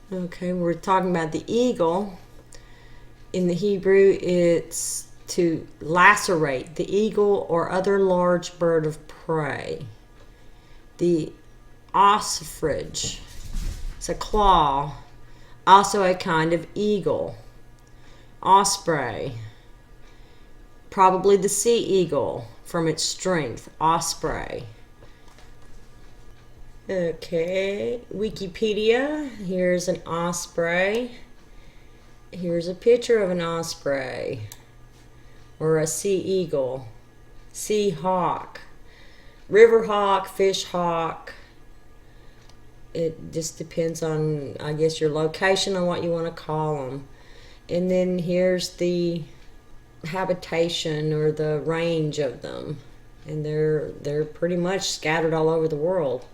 Okay, we're talking about the eagle. In the Hebrew, it's to lacerate the eagle or other large bird of prey. The ostrich, it's a claw, also a kind of eagle. Osprey, probably the sea eagle from its strength, osprey. Okay, Wikipedia, here's an osprey. Here's a picture of an osprey or a sea eagle, sea hawk, river hawk, fish hawk. It just depends on, I guess, your location on what you want to call them. And then here's the habitation or the range of them, and they're pretty much scattered all over the world.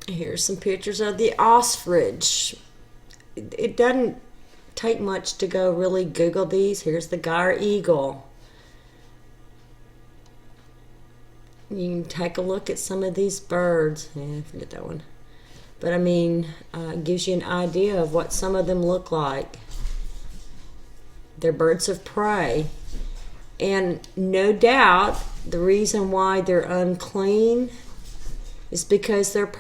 Here's some pictures of the ostrich. It doesn't take much to go really Google these. Here's the gyre eagle. You can take a look at some of these birds. Forget that one. But I mean, it gives you an idea of what some of them look like. They're birds of prey. And no doubt the reason why they're unclean is because they're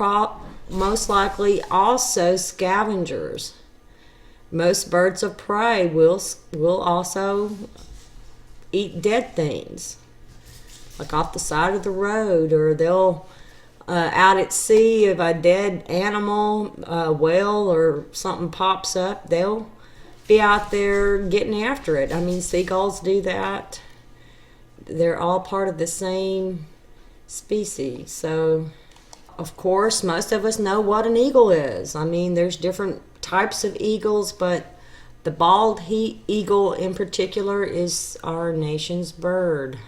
most likely also scavengers. Most birds of prey will also eat dead things, like off the side of the road, or they'll out at sea, if a dead animal, a whale or something pops up, they'll be out there getting after it. I mean, seagulls do that. They're all part of the same species. So, of course, most of us know what an eagle is. I mean, there's different types of eagles, but the bald eagle in particular is our nation's bird.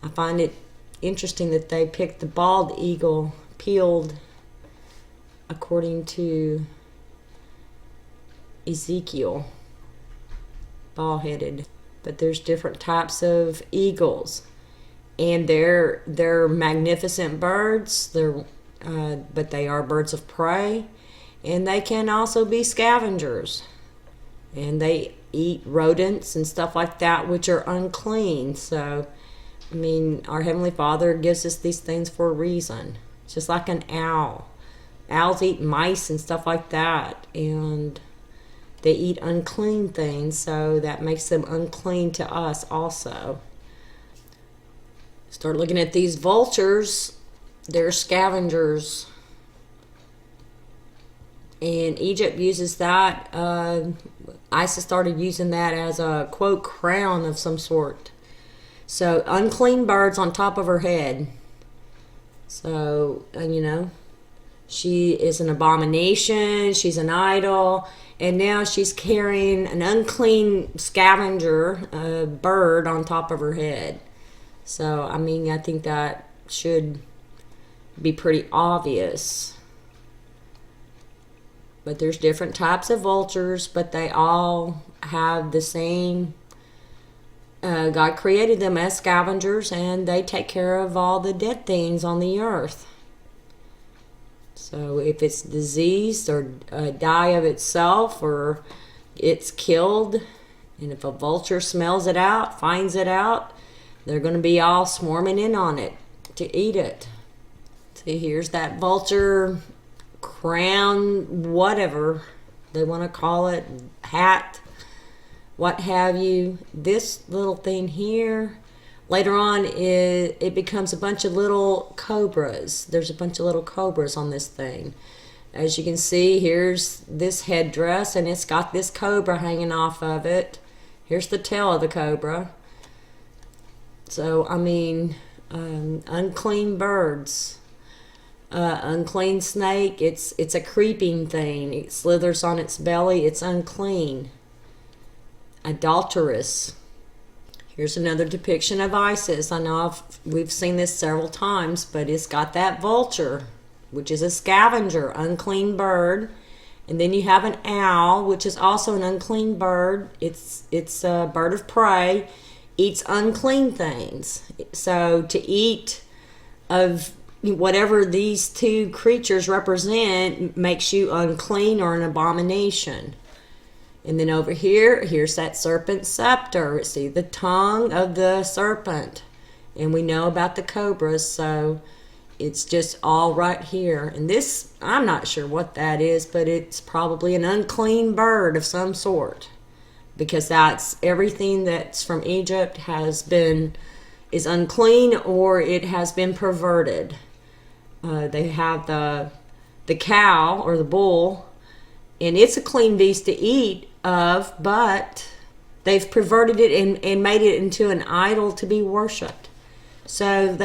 I find it interesting that they picked the bald eagle, peeled, according to Ezekiel, bald-headed. But there's different types of eagles, and they're magnificent birds. But they are birds of prey, and they can also be scavengers, and they eat rodents and stuff like that, which are unclean. So, I mean, our Heavenly Father gives us these things for a reason. It's just like an owl. Owls eat mice and stuff like that, and they eat unclean things, so that makes them unclean to us also. Start looking at these vultures. They're scavengers. And Egypt uses that. ISIS started using that as a, quote, crown of some sort. So, unclean birds on top of her head. So, you know, she is an abomination. She's an idol. And now she's carrying an unclean scavenger bird on top of her head. So, I mean, I think that should be pretty obvious. But there's different types of vultures, but they all have the same. God created them as scavengers, and they take care of all the dead things on the earth. So if it's diseased or die of itself, or it's killed, and if a vulture smells it out, finds it out, they're going to be all swarming in on it to eat it. See, here's that vulture crown, whatever they want to call it, hat, what have you. This little thing here, later on it becomes a bunch of little cobras. There's a bunch of little cobras on this thing. As you can see, here's this headdress, and it's got this cobra hanging off of it. Here's the tail of the cobra. So, I mean, unclean birds. Unclean snake, it's a creeping thing. It slithers on its belly. It's unclean. Adulterous. Here's another depiction of ISIS. I know we've seen this several times, but it's got that vulture, which is a scavenger, unclean bird. And then you have an owl, which is also an unclean bird. It's a bird of prey, eats unclean things. So to eat of whatever these two creatures represent makes you unclean or an abomination. And then over here, here's that serpent scepter. See the tongue of the serpent. And we know about the cobras, so it's just all right here. And this, I'm not sure what that is, but it's probably an unclean bird of some sort, because that's everything that's from Egypt is unclean, or it has been perverted. They have the cow or the bull, and it's a clean beast to eat of, but they've perverted it and made it into an idol to be worshipped. So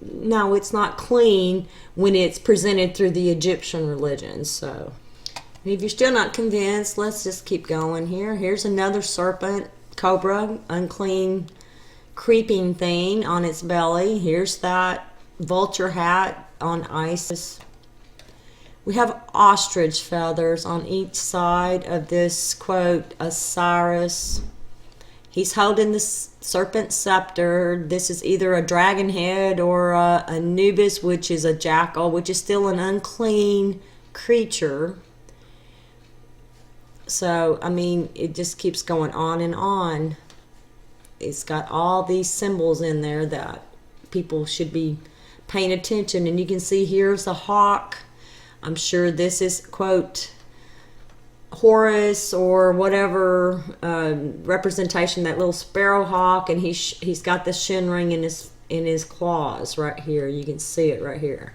no, it's not clean when it's presented through the Egyptian religion. So if you're still not convinced, let's just keep going here. Here's another serpent, cobra, unclean, creeping thing on its belly. Here's that vulture hat on Isis. We have ostrich feathers on each side of this, quote, Osiris. He's holding the serpent scepter. This is either a dragon head or a Anubis, which is a jackal, which is still an unclean creature. So, I mean, it just keeps going on and on. It's got all these symbols in there that people should be paying attention. And you can see here's a hawk. I'm sure this is, quote, Horus or whatever representation, that little sparrow hawk, and he's got the shin ring in his claws right here. You can see it right here.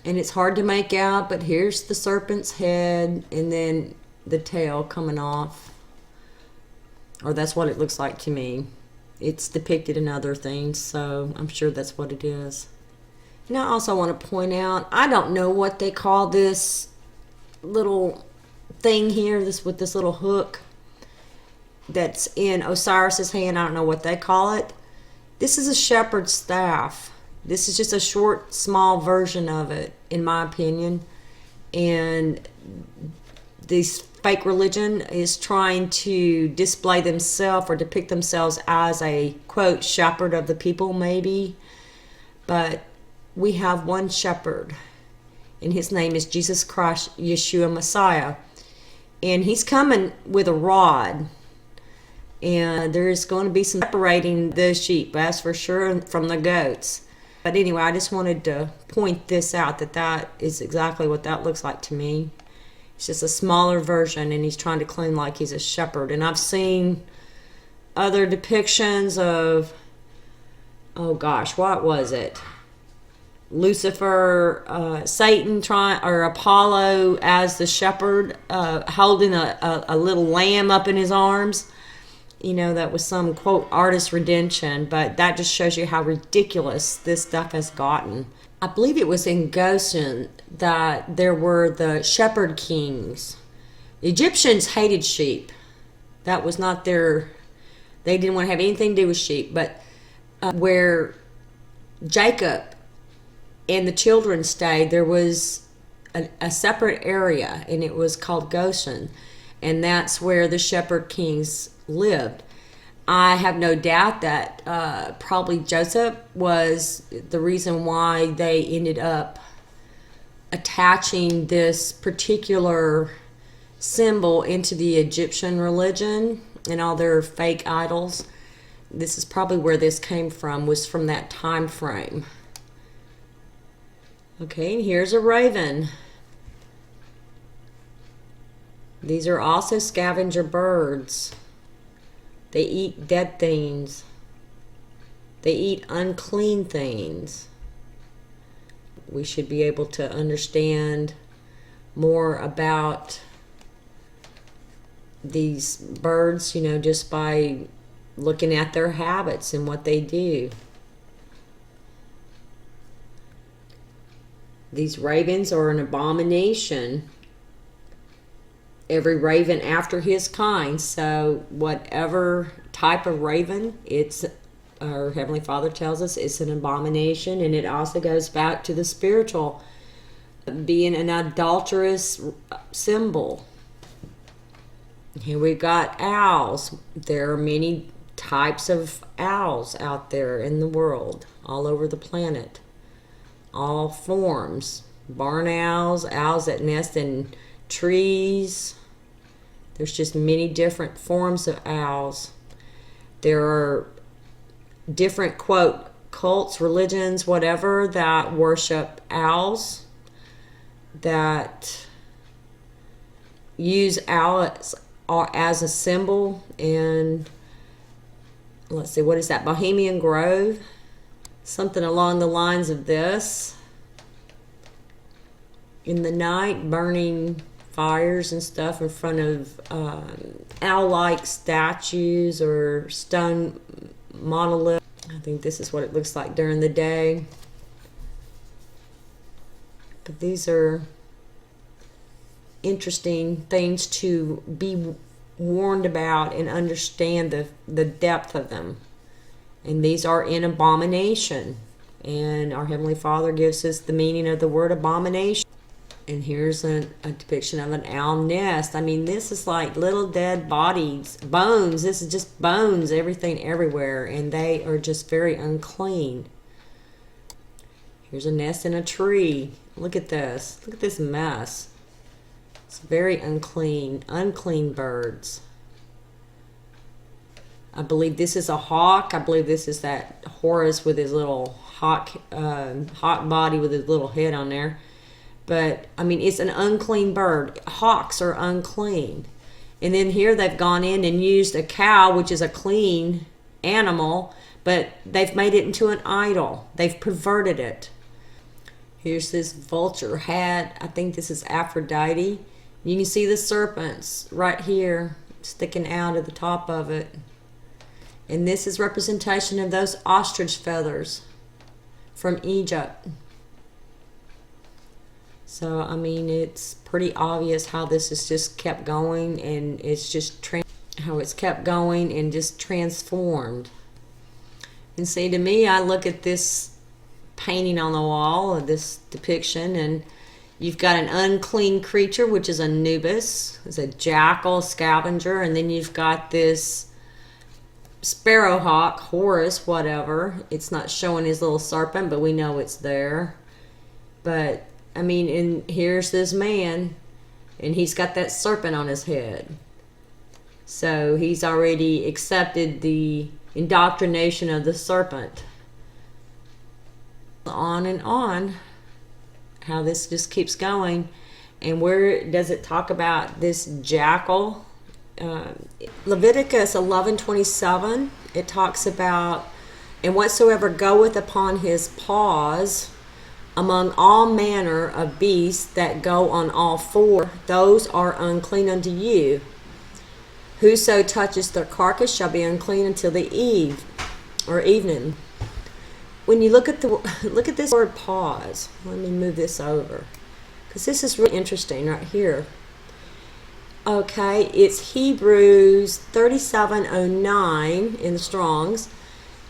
And it's hard to make out, but here's the serpent's head and then the tail coming off. Or that's what it looks like to me. It's depicted in other things, so I'm sure that's what it is. And I also want to point out, I don't know what they call this little thing here, with this little hook that's in Osiris's hand. I don't know what they call it. This is a shepherd's staff. This is just a short, small version of it, in my opinion. And this fake religion is trying to display themselves or depict themselves as a, quote, shepherd of the people, maybe. But we have one shepherd, and his name is Jesus Christ, Yeshua Messiah. And he's coming with a rod. And there's going to be some separating the sheep, that's for sure, from the goats. But anyway, I just wanted to point this out, that is exactly what that looks like to me. It's just a smaller version, and he's trying to claim like he's a shepherd. And I've seen other depictions of, oh gosh, what was it? Lucifer, Satan or Apollo as the shepherd, holding a little lamb up in his arms. You know, that was some, quote, artist redemption, but that just shows you how ridiculous this stuff has gotten. I believe it was in Goshen that there were the shepherd kings. The Egyptians hated sheep. That was not they didn't want to have anything to do with sheep. But where Jacob and the children stayed, there was a separate area, and it was called Goshen. And that's where the shepherd kings lived. I have no doubt that probably Joseph was the reason why they ended up attaching this particular symbol into the Egyptian religion and all their fake idols. This is probably where this came from, was from that time frame. Okay, and here's a raven. These are also scavenger birds. They eat dead things. They eat unclean things. We should be able to understand more about these birds, you know, just by looking at their habits and what they do. These ravens are an abomination. Every raven after his kind. So whatever type of raven, our Heavenly Father tells us it's an abomination. And it also goes back to the spiritual being an adulterous symbol. Here we've got owls. There are many types of owls out there in the world, all over the planet. All forms. Barn owls, owls that nest in trees. There's just many different forms of owls. There are different, quote, cults, religions, whatever, that worship owls, that use owls as a symbol. And let's see, what is that? Bohemian Grove? Something along the lines of this. In the night, burning fires and stuff in front of owl-like statues or stone monoliths. I think this is what it looks like during the day. But these are interesting things to be warned about and understand the depth of them. And these are in abomination. And our Heavenly Father gives us the meaning of the word abomination. And here's a depiction of an owl nest. I mean, this is like little dead bodies, bones. This is just bones, everything everywhere. And they are just very unclean. Here's a nest in a tree. Look at this. Look at this mess. It's very unclean. Unclean birds. I believe this is a hawk. I believe this is that Horus with his little hawk body with his little head on there. But, I mean, it's an unclean bird. Hawks are unclean. And then here they've gone in and used a cow, which is a clean animal, but they've made it into an idol. They've perverted it. Here's this vulture hat. I think this is Aphrodite. You can see the serpents right here sticking out of the top of it. And this is representation of those ostrich feathers from Egypt. So, I mean, it's pretty obvious how this has just kept going, and it's just how it's kept going and just transformed. And see, to me, I look at this painting on the wall of this depiction, and you've got an unclean creature, which is Anubis. It's a jackal, scavenger, and then you've got this sparrowhawk, Horus, whatever. It's not showing his little serpent, but we know it's there. But I mean, and here's this man, and he's got that serpent on his head. So he's already accepted the indoctrination of the serpent. On and on, how this just keeps going. And where does it talk about this jackal? Leviticus 11:27, it talks about, and whatsoever goeth upon his paws, among all manner of beasts that go on all four, those are unclean unto you. Whoso touches their carcass shall be unclean until the eve or evening. When you look at this word paws, let me move this over, because this is really interesting right here. Okay, it's Hebrews 37:09 in the Strongs.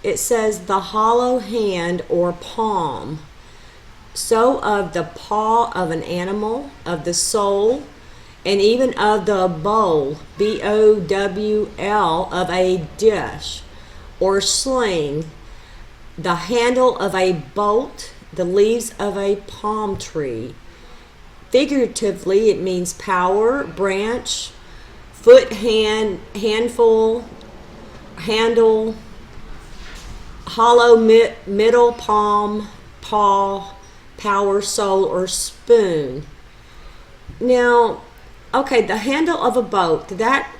It says the hollow hand or palm. So of the paw of an animal, of the sole, and even of the bowl, B-O-W-L, of a dish or sling, the handle of a bolt, the leaves of a palm tree. Figuratively, it means power, branch, foot, hand, handful, handle, hollow middle palm, paw, power, sole, or spoon. Now, okay, the handle of a boat, that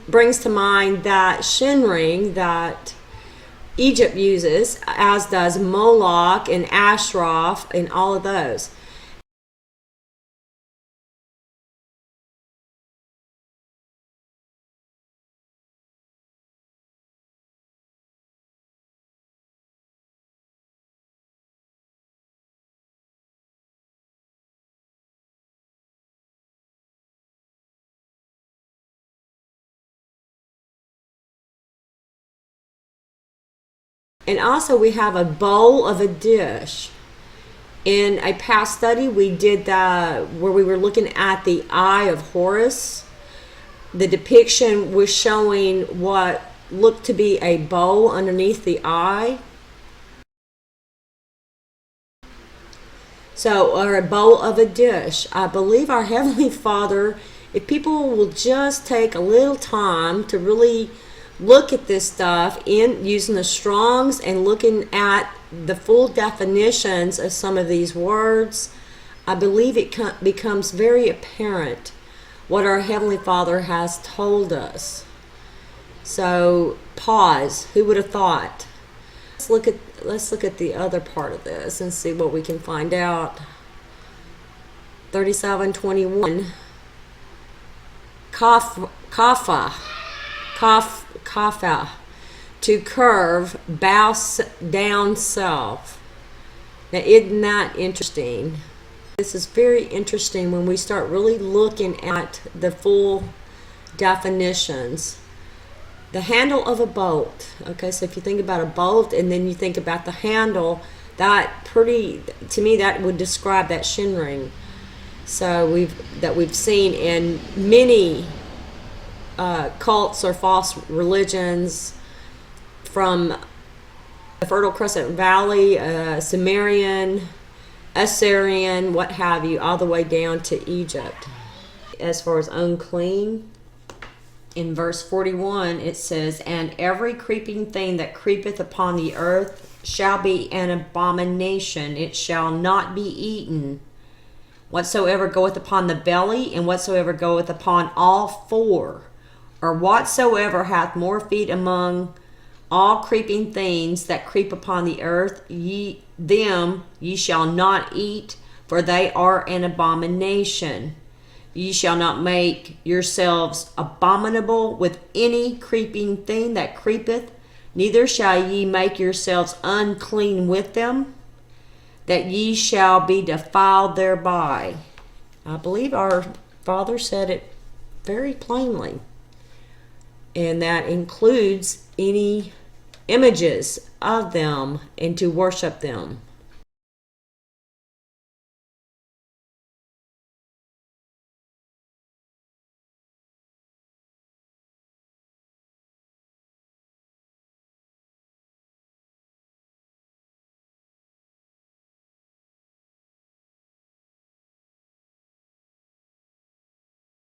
brings to mind that shin ring that Egypt uses, as does Moloch and Ashraf and all of those. And also we have a bowl of a dish. In a past study we did that where we were looking at the eye of Horus. The depiction was showing what look to be a bowl underneath the eye. So, or a bowl of a dish. I believe our Heavenly Father, if people will just take a little time to really look at this stuff in using the Strongs and looking at the full definitions of some of these words, I believe it becomes very apparent what our Heavenly Father has told us. So, Paws, who would have thought? Let's look at the other part of this and see what we can find out. 37:21. Kapha, to curve, bow down self. Now, isn't that interesting? This is very interesting when we start really looking at the full definitions. The handle of a bolt. Okay, so if you think about a bolt and then you think about the handle, to me that would describe that shin ring. So we've seen in many cults or false religions, from the Fertile Crescent Valley, Sumerian, Assyrian, what have you, all the way down to Egypt. As far as unclean, in verse 41 it says, and every creeping thing that creepeth upon the earth shall be an abomination, it shall not be eaten. Whatsoever goeth upon the belly, and whatsoever goeth upon all four, or whatsoever hath more feet among all creeping things that creep upon the earth, them ye shall not eat, for they are an abomination. Ye shall not make yourselves abominable with any creeping thing that creepeth, neither shall ye make yourselves unclean with them, that ye shall be defiled thereby. I believe our Father said it very plainly, and that includes any images of them and to worship them.